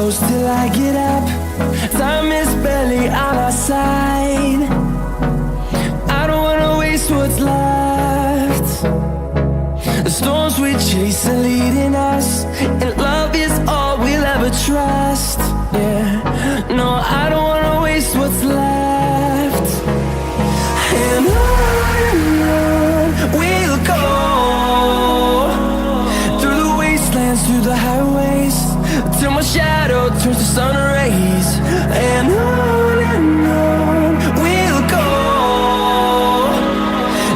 close till I get up. Time is barely on our side. I don't wanna waste what's left. The storms we chase are leading us, and love is all we'll ever trust. Yeah, no, I don't wanna waste what's left. And on we'll go, through the wastelands, through the highways, till my shadow turns to sun rays. And on we'll go,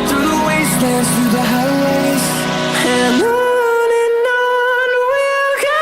through the wastelands, through the highways, and on we'll go.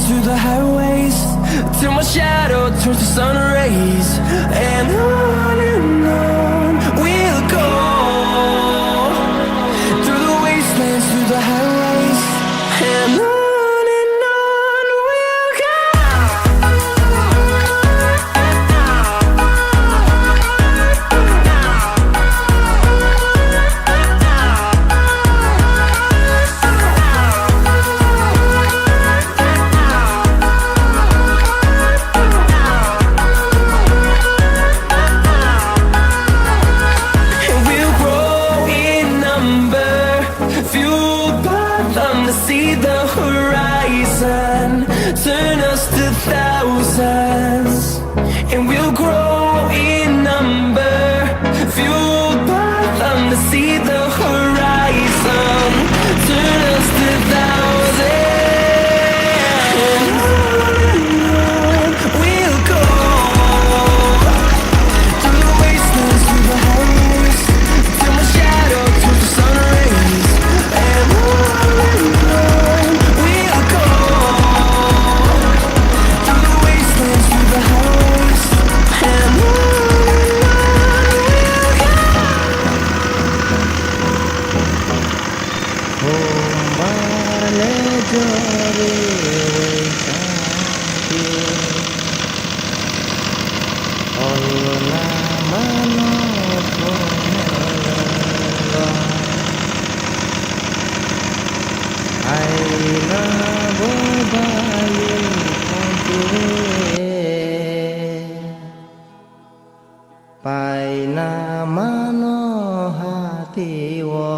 Through the highways, till my shadow turns to sun rays. And on we'll go, through the wastelands, through the highways, and on we'll go. See the horizon, turn us to thousands, and we'll grow in number, fueled by them to see the horizon, turn us to thousands. And on we'll go, through the wastelands, through the highways, till my shadow turns to sun rays. And on we'll go, through the wastelands, through the highways, and on we'll go. Paina mano hati wo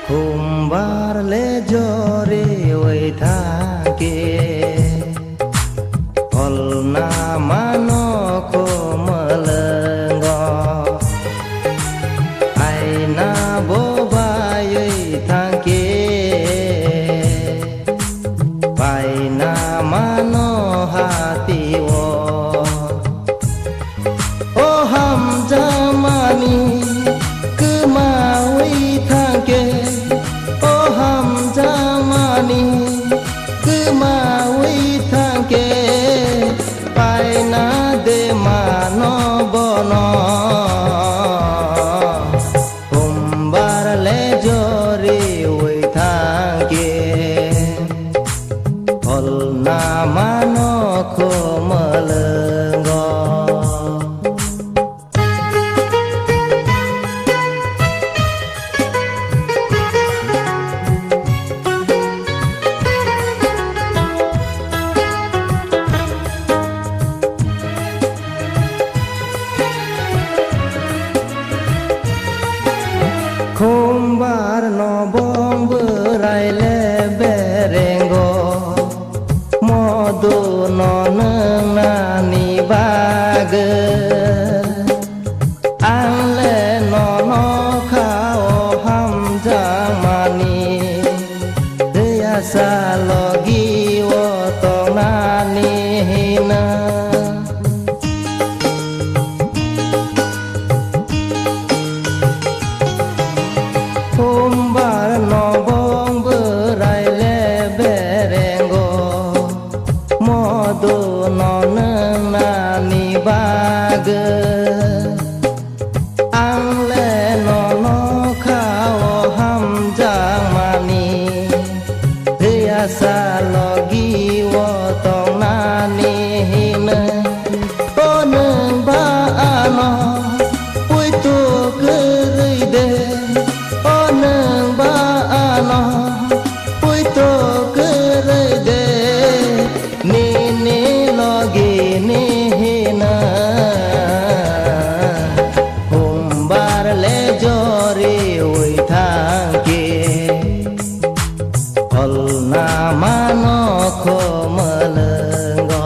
Humbar le jore wei thake olna mano ko malengo aina boba yei thake paina mano hati wo o ham jamani kemawi thake kemawi thake paina de mano bono humbar le jori wei thake nó nương na ni ba gơ ăn lệ nó khao ham giang mani ya sa lo gi wo to na ni na hôm ba nó bong bơ rai le be rengo mo do nó nương na ni ba gơ ang le nó khao ham giang mani ya sa lo gi wo tong na ni na o nương ba no pui tu cứ rơi de o nương ba no pui tu cứ rơi de ni lo gi ni na hum bar le jori oi thang ke na mano ko malengo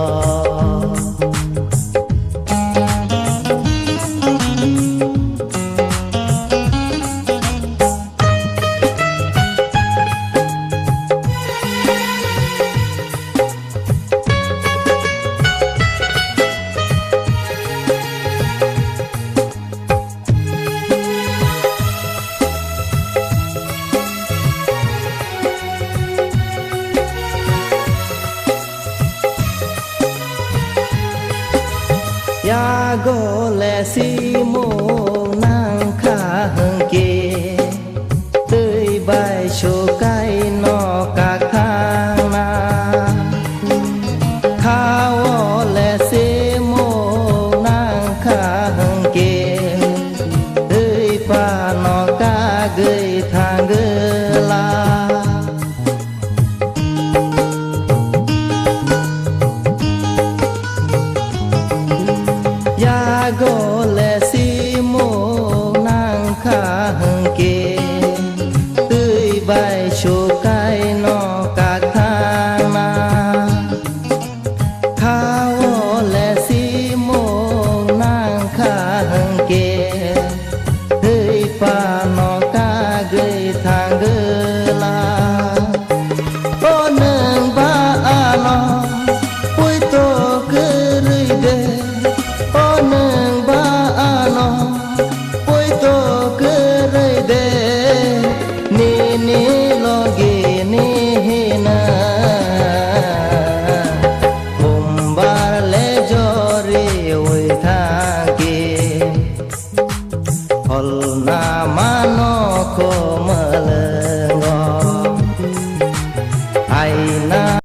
ya go le si mo